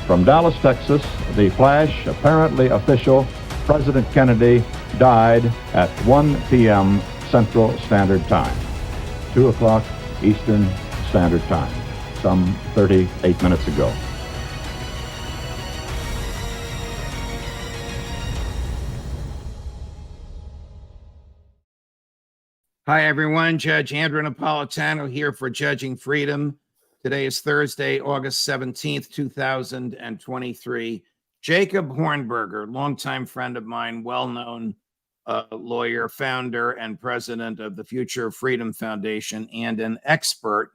From Dallas, Texas, the flash, apparently official, President Kennedy died at 1 p.m. Central Standard Time, 2 o'clock Eastern Standard Time, some 38 minutes ago. Hi, everyone. Judge Andrew Napolitano here for Judging Freedom. Today is Thursday, August 17th, 2023. Jacob Hornberger, longtime friend of mine, well-known lawyer, founder and president of the Future of Freedom Foundation, and an expert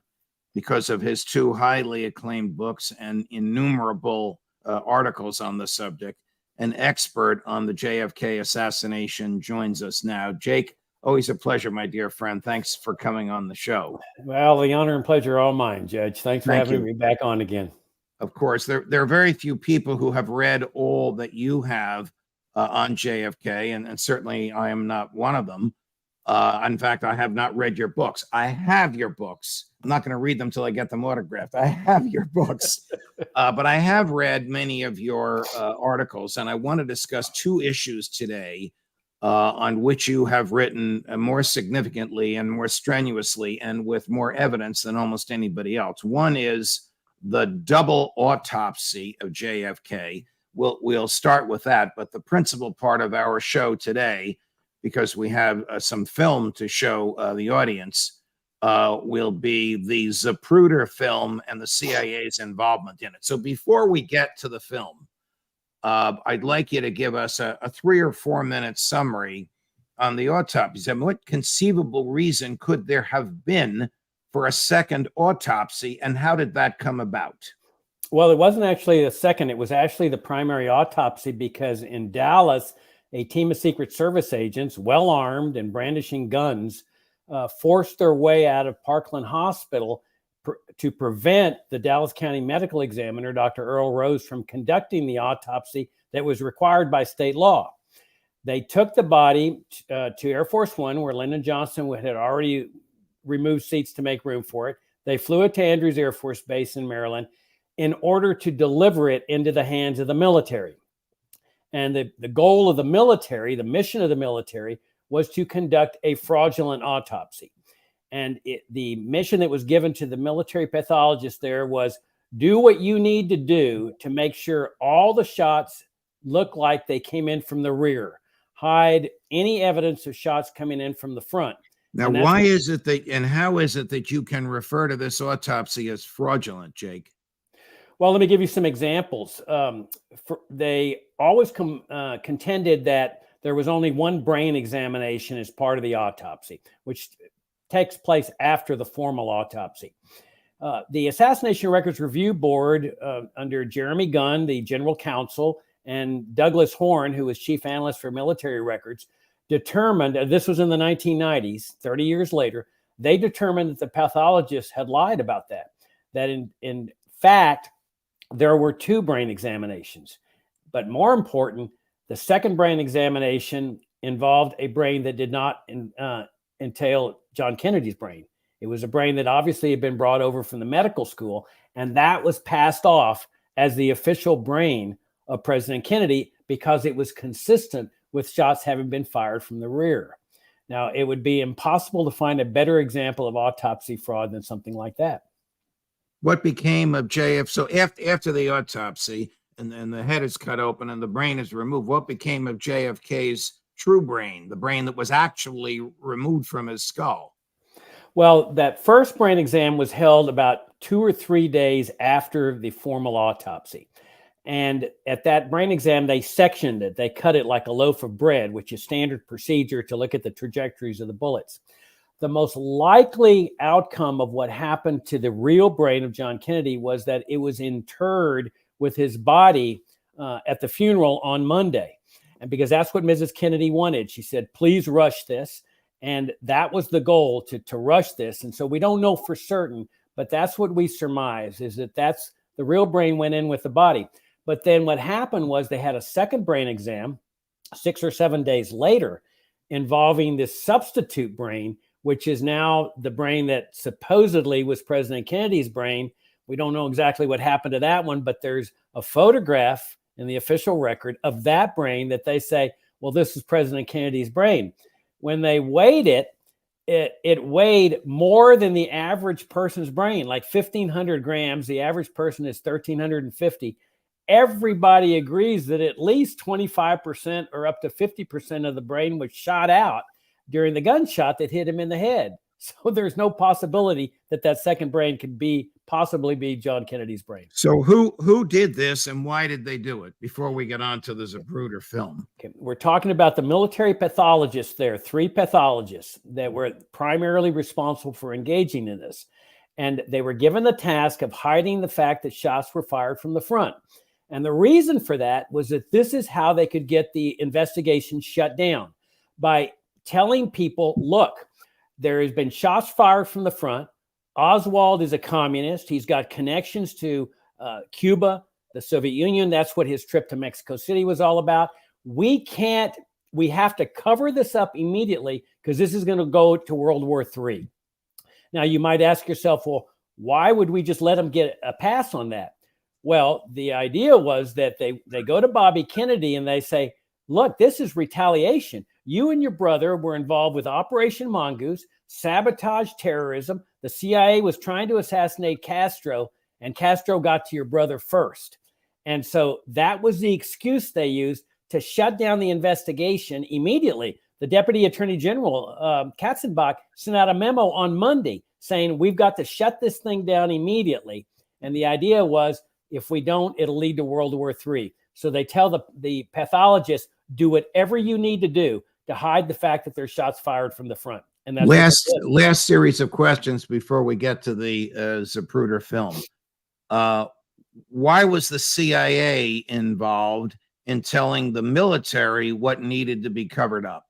because of his two highly acclaimed books and innumerable articles on the subject. An expert on the JFK assassination joins us now. Jake, always a pleasure, my dear friend. Thanks for coming on the show. Well, the honor and pleasure are all mine, Judge. Thanks for having me back on again. Of course, there are very few people who have read all that you have on JFK, and certainly I am not one of them. In fact, I have not read your books. I have your books. I'm not going to read them till I get them autographed. I have your books, but I have read many of your articles, and I want to discuss two issues today on which you have written more significantly and more strenuously and with more evidence than almost anybody else. One is the double autopsy of JFK. We'll start with that, but the principal part of our show today, because we have some film to show the audience, will be the Zapruder film and the CIA's involvement in it. So before we get to the film, I'd like you to give us a 3 or 4 minute summary on the autopsy. I mean, what conceivable reason could there have been for a second autopsy, and how did that come about? Well, it wasn't actually a second. It was actually the primary autopsy, because in Dallas, a team of Secret Service agents, well armed and brandishing guns, forced their way out of Parkland Hospital to prevent the Dallas County medical examiner, Dr. Earl Rose, from conducting the autopsy that was required by state law. They took the body to Air Force One, where Lyndon Johnson had already removed seats to make room for it. They flew it to Andrews Air Force Base in Maryland in order to deliver it into the hands of the military. And the goal of the military, the mission of the military, was to conduct a fraudulent autopsy. And the mission that was given to the military pathologist there was, do what you need to do to make sure all the shots look like they came in from the rear. Hide any evidence of shots coming in from the front. Now, why is it that, and how is it that you can refer to this autopsy as fraudulent, Jake? Well, let me give you some examples. They always contended that there was only one brain examination as part of the autopsy, which takes place after the formal autopsy. The Assassination Records Review Board, under Jeremy Gunn, the general counsel, and Douglas Horn, who was chief analyst for military records, determined, this was in the 1990s, 30 years later, they determined that the pathologist had lied about that. That in fact, there were two brain examinations. But more important, the second brain examination involved a brain that did not entail John Kennedy's brain. It was a brain that obviously had been brought over from the medical school, and that was passed off as the official brain of President Kennedy because it was consistent with shots having been fired from the rear. Now, it would be impossible to find a better example of autopsy fraud than something like that. What became of JF? So after the autopsy and then the head is cut open and the brain is removed, what became of JFK's true brain, the brain that was actually removed from his skull? Well, that first brain exam was held about 2 or 3 days after the formal autopsy. And at that brain exam, they sectioned it. They cut it like a loaf of bread, which is standard procedure to look at the trajectories of the bullets. The most likely outcome of what happened to the real brain of John Kennedy was that it was interred with his body at the funeral on Monday. And because that's what Mrs. Kennedy wanted, she said, please rush this. And that was the goal, to rush this. And so we don't know for certain, but that's what we surmise, is that that's the real brain went in with the body. But then what happened was they had a second brain exam 6 or 7 days later involving this substitute brain, which is now the brain that supposedly was President Kennedy's brain, We don't know exactly what happened to that one, but there's a photograph in the official record of that brain that they say, well, this is President Kennedy's brain. When they weighed it, it weighed more than the average person's brain, like 1,500 grams. The average person is 1,350. Everybody agrees that at least 25% or up to 50% of the brain was shot out during the gunshot that hit him in the head. So there's no possibility that that second brain could possibly be John Kennedy's brain. So who did this and why did they do it before we get on to the Zapruder film? Okay. We're talking about the military pathologists there, 3 pathologists that were primarily responsible for engaging in this. And they were given the task of hiding the fact that shots were fired from the front. And the reason for that was that this is how they could get the investigation shut down, by telling people, look, there has been shots fired from the front. Oswald is a communist. He's got connections to Cuba, the Soviet Union. That's what his trip to Mexico City was all about. We have to cover this up immediately because this is going to go to World War III. Now, you might ask yourself, well, why would we just let them get a pass on that? Well, the idea was that they go to Bobby Kennedy and they say, look, this is retaliation. You and your brother were involved with Operation Mongoose, sabotage terrorism. The CIA was trying to assassinate Castro, and Castro got to your brother first. And so that was the excuse they used to shut down the investigation immediately. The Deputy Attorney General, Katzenbach, sent out a memo on Monday saying, we've got to shut this thing down immediately. And the idea was, if we don't, it'll lead to World War III. So they tell the pathologists, do whatever you need to do to hide the fact that there's shots fired from the front. And that's last series of questions before we get to the Zapruder film. Why was the CIA involved in telling the military what needed to be covered up?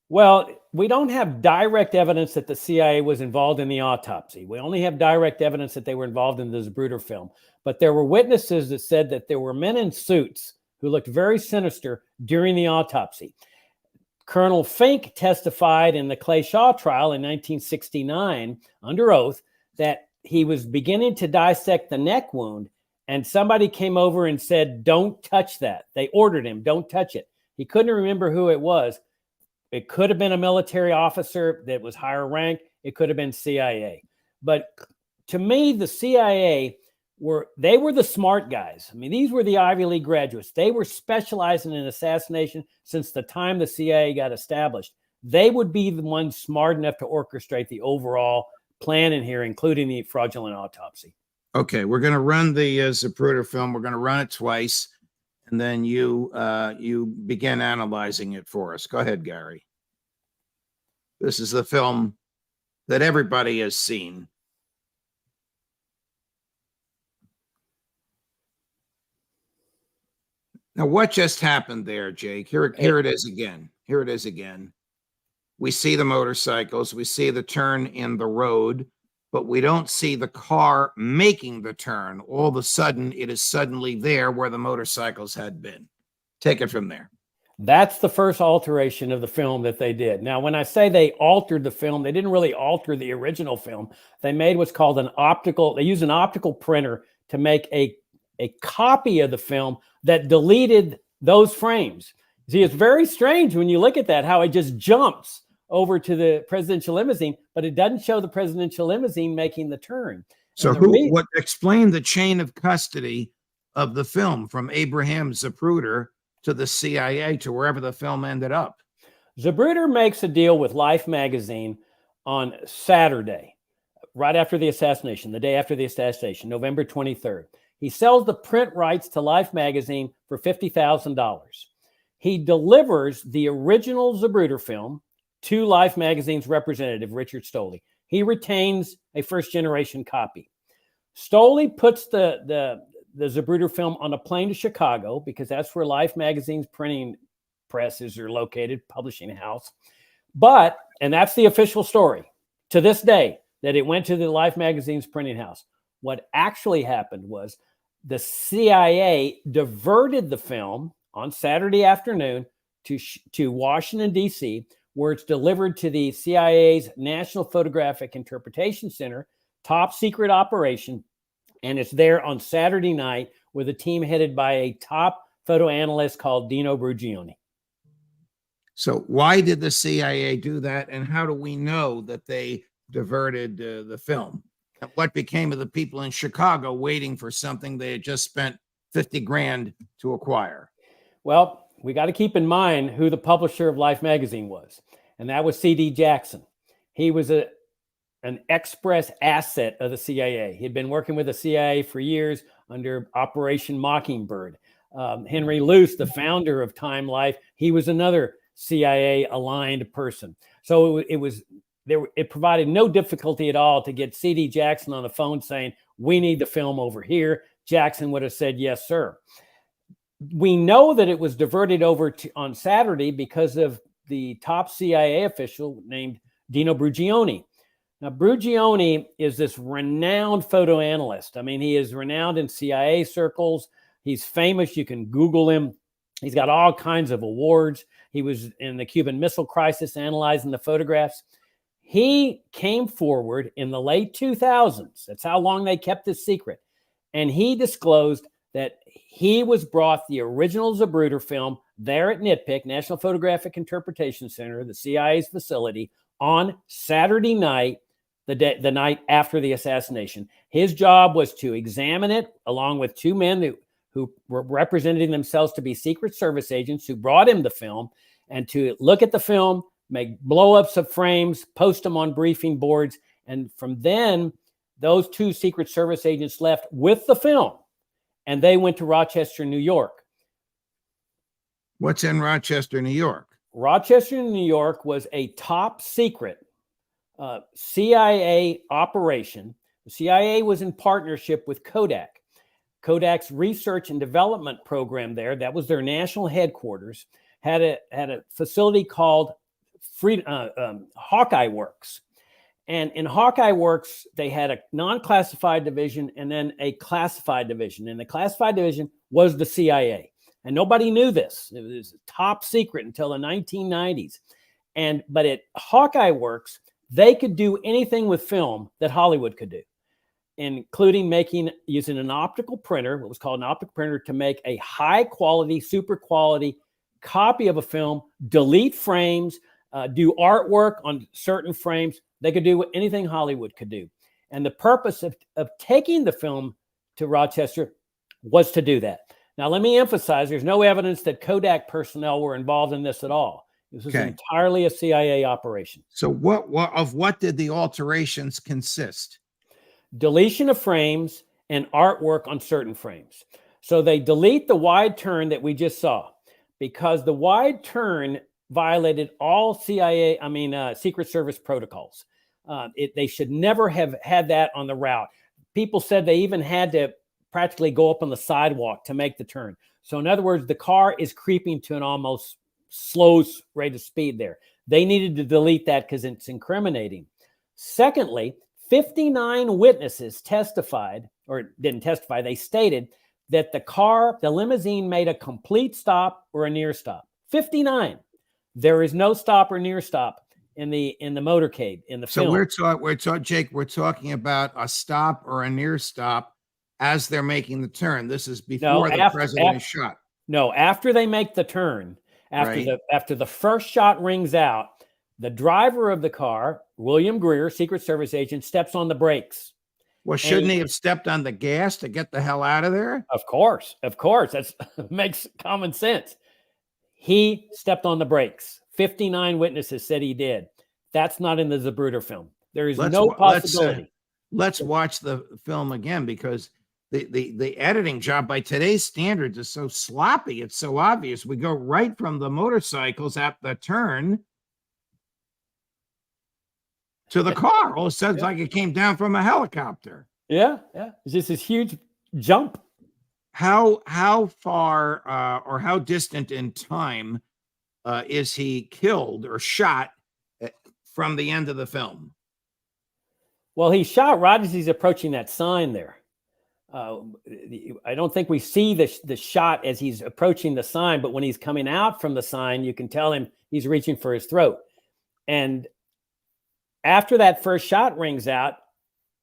Well, we don't have direct evidence that the CIA was involved in the autopsy. We only have direct evidence that they were involved in the Zapruder film. But there were witnesses that said that there were men in suits who looked very sinister during the autopsy. Colonel Fink testified in the Clay Shaw trial in 1969 under oath that he was beginning to dissect the neck wound, and somebody came over and said, don't touch that. They ordered him, don't touch it. He couldn't remember who it was. It could have been a military officer that was higher ranked. It could have been CIA. But to me, the CIA were the smart guys. I mean, these were the Ivy League graduates. They were specializing in assassination since the time the CIA got established. They would be the ones smart enough to orchestrate the overall plan in here, including the fraudulent autopsy. Okay, we're going to run the Zapruder film. We're going to run it twice, and then you begin analyzing it for us. Go ahead, Gary. This is the film that everybody has seen. Now, what just happened there, Jake? Here it is again. Here it is again. We see the motorcycles. We see the turn in the road, but we don't see the car making the turn. All of a sudden, it is suddenly there where the motorcycles had been. Take it from there. That's the first alteration of the film that they did. Now, when I say they altered the film, they didn't really alter the original film. They made what's called they used an optical printer to make a copy of the film that deleted those frames. See, it's very strange when you look at that, how it just jumps over to the presidential limousine, but it doesn't show the presidential limousine making the turn. So what explained the chain of custody of the film from Abraham Zapruder to the CIA to wherever the film ended up? Zapruder makes a deal with Life magazine on Saturday, right after the assassination, the day after the assassination, November 23rd. He sells the print rights to Life magazine for $50,000. He delivers the original Zapruder film to Life magazine's representative, Richard Stoley. He retains a first-generation copy. Stoley puts the Zapruder film on a plane to Chicago because that's where Life magazine's printing presses are located, publishing house. And that's the official story to this day, that it went to the Life magazine's printing house. What actually happened was the CIA diverted the film on Saturday afternoon to Washington, D.C., where it's delivered to the CIA's National Photographic Interpretation Center, top secret operation. And it's there on Saturday night with a team headed by a top photo analyst called Dino Brugioni. So why did the CIA do that? And how do we know that they diverted the film? And what became of the people in Chicago waiting for something they had just spent 50 grand to acquire? Well, we got to keep in mind who the publisher of Life magazine was, and that was C.D. Jackson. He was an express asset of the CIA. He'd been working with the CIA for years under Operation Mockingbird. Henry Luce, the founder of Time Life, he was another CIA aligned person. So it provided no difficulty at all to get C.D. Jackson on the phone saying, we need the film over here. Jackson would have said, yes, sir. We know that it was diverted over on Saturday because of the top CIA official named Dino Brugioni. Now, Brugioni is this renowned photo analyst. I mean, he is renowned in CIA circles. He's famous. You can Google him. He's got all kinds of awards. He was in the Cuban Missile Crisis analyzing the photographs. He came forward in the late 2000s. That's how long they kept this secret. And he disclosed that he was brought the original Zapruder film there at NPIC, National Photographic Interpretation Center, the CIA's facility, on Saturday night, the night after the assassination. His job was to examine it along with two men who were representing themselves to be Secret Service agents who brought him the film, and to look at the film, make blow-ups of frames, post them on briefing boards. And from then, those two Secret Service agents left with the film, and they went to Rochester, New York. What's in Rochester, New York? Rochester, New York was a top secret CIA operation. The CIA was in partnership with Kodak. Kodak's research and development program there, that was their national headquarters, had a facility called Hawkeye Works. And in Hawkeye Works, they had a non-classified division and then a classified division. And the classified division was the CIA. And nobody knew this. It was top secret until the 1990s. But at Hawkeye Works, they could do anything with film that Hollywood could do, including using an optical printer, what was called an optical printer, to make a high quality, super quality copy of a film, delete frames, do artwork on certain frames. They could do anything Hollywood could do. And the purpose of taking the film to Rochester was to do that. Now, let me emphasize, there's no evidence that Kodak personnel were involved in this at all. This was entirely a CIA operation. So what did the alterations consist? Deletion of frames and artwork on certain frames. So they delete the wide turn that we just saw, because the wide turn violated all Secret Service protocols. They should never have had that on the route. People said they even had to practically go up on the sidewalk to make the turn. So in other words, the car is creeping to an almost slow rate of speed there. They needed to delete that because it's incriminating. Secondly, 59 witnesses testified, or didn't testify, they stated that the limousine made a complete stop or a near stop. 59. There is no stop or near stop in the motorcade in the film. We're talking about a stop or a near stop as they're making the turn. This is before the president is shot. No, after they make the turn, after the first shot rings out, the driver of the car, William Greer, Secret Service agent, steps on the brakes. Well, shouldn't he have stepped on the gas to get the hell out of there? Of course. That makes common sense. He stepped on the brakes. 59 witnesses said he did. That's not in the Zapruder film. There is no possibility. Let's watch the film again, because the editing job by today's standards is so sloppy. It's so obvious. We go right from the motorcycles at the turn to the car. All of a sudden, it's like it came down from a helicopter. Yeah. It's just this huge jump. How far or how distant in time is he killed or shot from the end of the film? Well, he's shot right as he's approaching that sign there. I don't think we see the shot as he's approaching the sign, but when he's coming out from the sign, you can tell him he's reaching for his throat. And after that first shot rings out,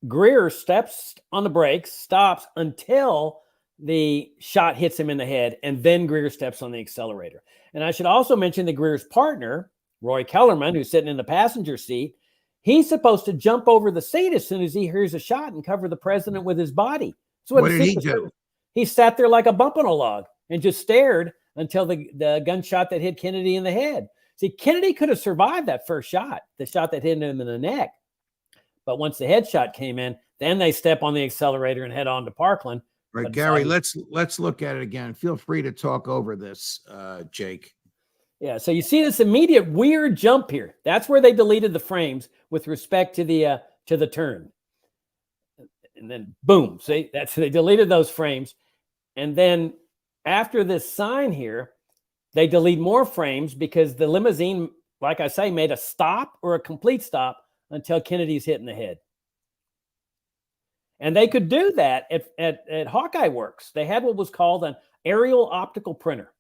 Greer steps on the brakes, stops until the shot hits him in the head, and then Greer steps on the accelerator. And I should also mention that Greer's partner, Roy Kellerman, who's sitting in the passenger seat, he's supposed to jump over the seat as soon as he hears a shot and cover the president with his body. So what did he do? He sat there like a bump on a log and just stared until the gunshot that hit Kennedy in the head. See, Kennedy could have survived that first shot, the shot that hit him in the neck. But once the headshot came in, then they step on the accelerator and head on to Parkland. Right, Gary, let's look at it again. Feel free to talk over this, Jake. Yeah, so you see this immediate weird jump here. That's where they deleted the frames with respect to the turn. And then boom, see, they deleted those frames. And then after this sign here, they delete more frames because the limousine, like I say, made a stop or a complete stop until Kennedy's hit in the head. And they could do that at Hawkeye Works. They had what was called an aerial optical printer.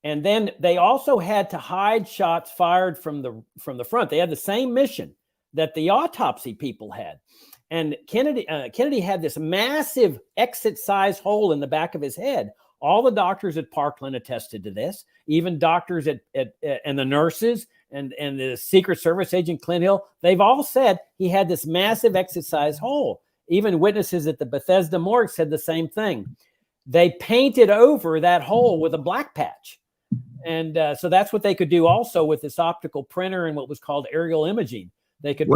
And then they also had to hide shots fired from the front. They had the same mission that the autopsy people had. And Kennedy had this massive exit-size hole in the back of his head. All the doctors at Parkland attested to this. Even doctors and the nurses and the Secret Service agent Clint Hill, they've all said he had this massive exit-size hole. Even witnesses at the Bethesda morgue said the same thing. They painted over that hole with a black patch. And so that's what they could do also with this optical printer and what was called aerial imaging. They could.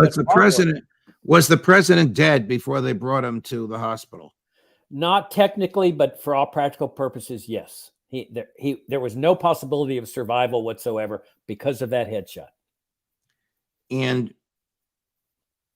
Was the president dead before they brought him to the hospital? Not technically, but for all practical purposes, yes. There was no possibility of survival whatsoever because of that headshot. And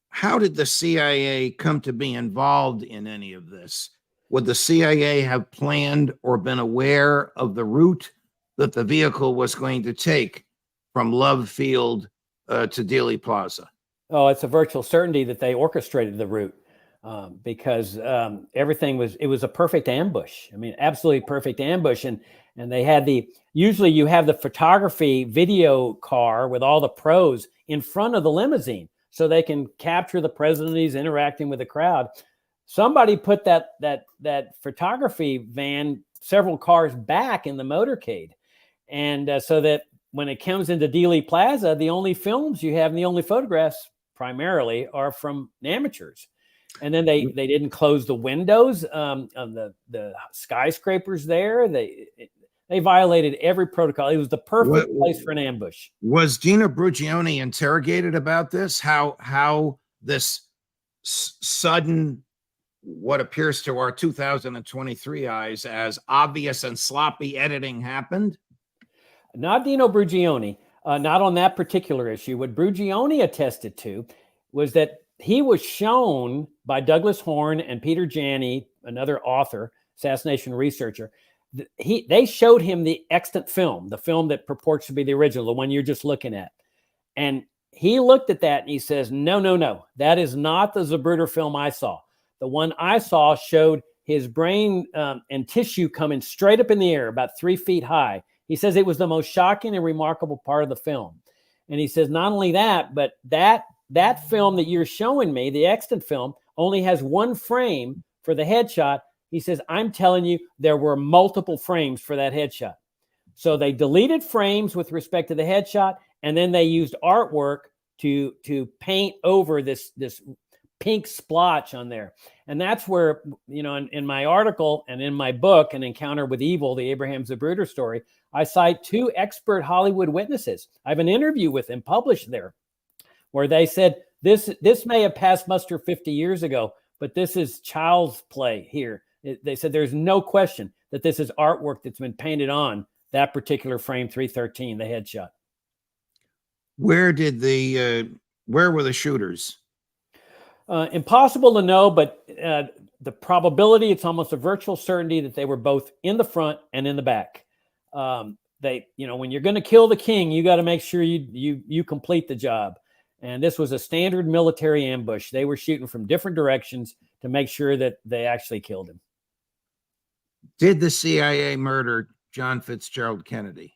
how did the CIA come to be involved in any of this? Would the CIA have planned or been aware of the route that the vehicle was going to take from Love Field to Dealey Plaza? Oh, it's a virtual certainty that they orchestrated the route because everything was a perfect ambush. I mean, absolutely perfect ambush. And they had usually you have the photography video car with all the pros in front of the limousine so they can capture the president. He's interacting with the crowd. Somebody put that photography van several cars back in the motorcade. And so that when it comes into Dealey Plaza, the only films you have and the only photographs primarily are from amateurs. And then they didn't close the windows of the skyscrapers there. They violated every protocol. It was the perfect place for an ambush. Was Gina Brugione interrogated about this? How this sudden, what appears to our 2023 eyes as obvious and sloppy editing happened? Not Dino Brugione, not on that particular issue. What Brugione attested to was that he was shown by Douglas Horn and Peter Janney, another author, assassination researcher. They showed him the extant film, the film that purports to be the original, the one you're just looking at. And he looked at that and he says, no, that is not the Zapruder film I saw. The one I saw showed his brain and tissue coming straight up in the air, about 3 feet high. He says it was the most shocking and remarkable part of the film. And he says, not only that, but that film that you're showing me, the extant film, only has one frame for the headshot. He says, I'm telling you, there were multiple frames for that headshot. So they deleted frames with respect to the headshot, and then they used artwork to paint over this pink splotch on there. And that's where, in my article and in my book, An Encounter with Evil, the Abraham Zapruder story, I cite 2 expert Hollywood witnesses. I have an interview with them published there where they said, this may have passed muster 50 years ago, but this is child's play here. They said there's no question that this is artwork that's been painted on that particular frame 313, the headshot. Where were the shooters? Impossible to know, but the probability, it's almost a virtual certainty that they were both in the front and in the back. When you're going to kill the king, you got to make sure you complete the job. And this was a standard military ambush. They were shooting from different directions to make sure that they actually killed him. Did the CIA murder John Fitzgerald Kennedy?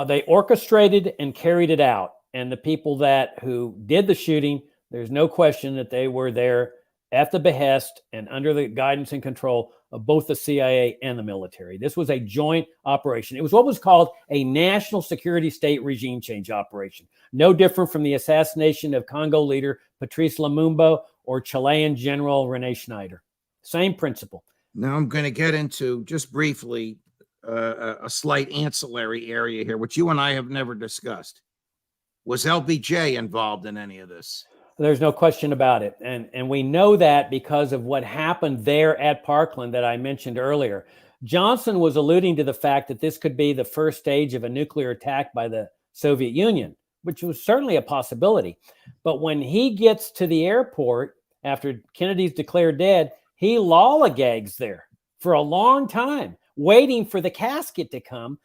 They orchestrated and carried it out. And the people who did the shooting, there's no question that they were there at the behest and under the guidance and control of both the CIA and the military. This was a joint operation. It was what was called a national security state regime change operation, no different from the assassination of Congo leader Patrice Lumumba or Chilean General Rene Schneider. Same principle. Now I'm going to get into, just briefly, a slight ancillary area here, which you and I have never discussed. Was LBJ involved in any of this? There's no question about it. And we know that because of what happened there at Parkland that I mentioned earlier. Johnson was alluding to the fact that this could be the first stage of a nuclear attack by the Soviet Union, which was certainly a possibility. But when he gets to the airport after Kennedy's declared dead, he lollygags there for a long time, waiting for the casket to come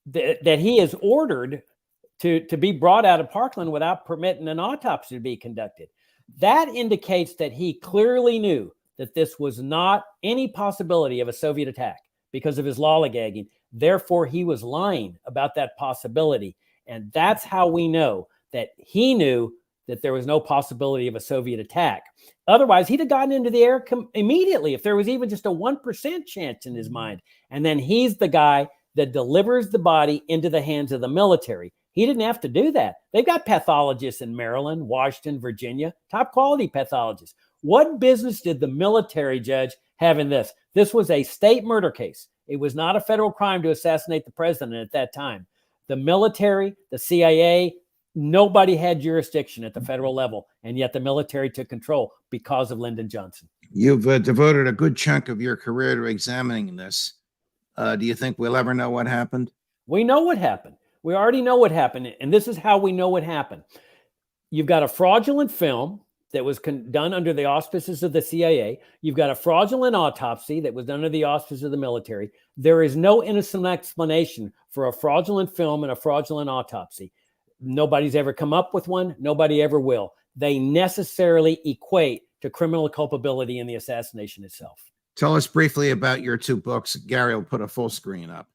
that he is ordered to be brought out of Parkland without permitting an autopsy to be conducted. That indicates that he clearly knew that this was not any possibility of a Soviet attack because of his lollygagging. Therefore, he was lying about that possibility. And that's how we know that he knew that there was no possibility of a Soviet attack. Otherwise, he'd have gotten into the air immediately if there was even just a 1% chance in his mind. And then he's the guy that delivers the body into the hands of the military. He didn't have to do that. They've got pathologists in Maryland, Washington, Virginia, top quality pathologists. What business did the military judge have in this? This was a state murder case. It was not a federal crime to assassinate the president at that time. The military, the CIA, nobody had jurisdiction at the federal level, and yet the military took control because of Lyndon Johnson. You've devoted a good chunk of your career to examining this. Do you think we'll ever know what happened? We know what happened. We already know what happened, and this is how we know what happened. You've got a fraudulent film that was done under the auspices of the CIA. You've got a fraudulent autopsy that was done under the auspices of the military. There is no innocent explanation for a fraudulent film and a fraudulent autopsy. Nobody's ever come up with one. Nobody ever will. They necessarily equate to criminal culpability in the assassination itself. Tell us briefly about your two books. Gary will put a full screen up.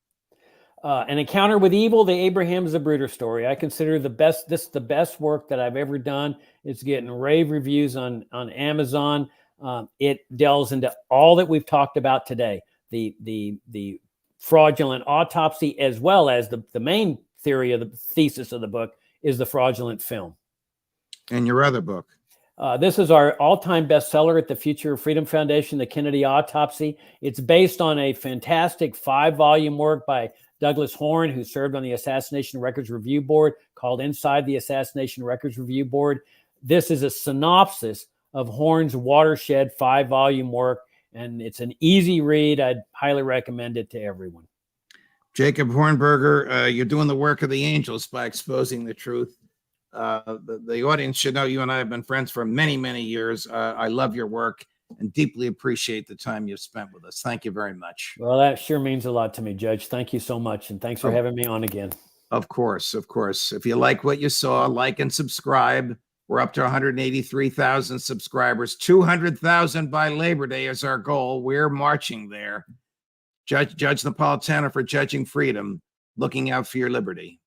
An Encounter with Evil, the Abraham Zapruder story. I consider the best work that I've ever done. It's getting rave reviews on Amazon. It delves into all that we've talked about today. The fraudulent autopsy, as well as the main theory of the thesis of the book is the fraudulent film. And your other book? This is our all-time bestseller at the Future of Freedom Foundation, The Kennedy Autopsy. It's based on a fantastic 5-volume work by Douglas Horn, who served on the Assassination Records Review Board, called Inside the Assassination Records Review Board. This is a synopsis of Horn's watershed 5-volume work, and it's an easy read. I'd highly recommend it to everyone. Jacob Hornberger, you're doing the work of the angels by exposing the truth. The audience should know you and I have been friends for many, many years. I love your work and deeply appreciate the time you've spent with us. Thank you very much. Well, that sure means a lot to me, Judge. Thank you so much. And thanks for having me on again. Of course, of course. If you like what you saw, like and subscribe. We're up to 183,000 subscribers. 200,000 by Labor Day is our goal. We're marching there. Judge Napolitano for Judging Freedom, looking out for your liberty.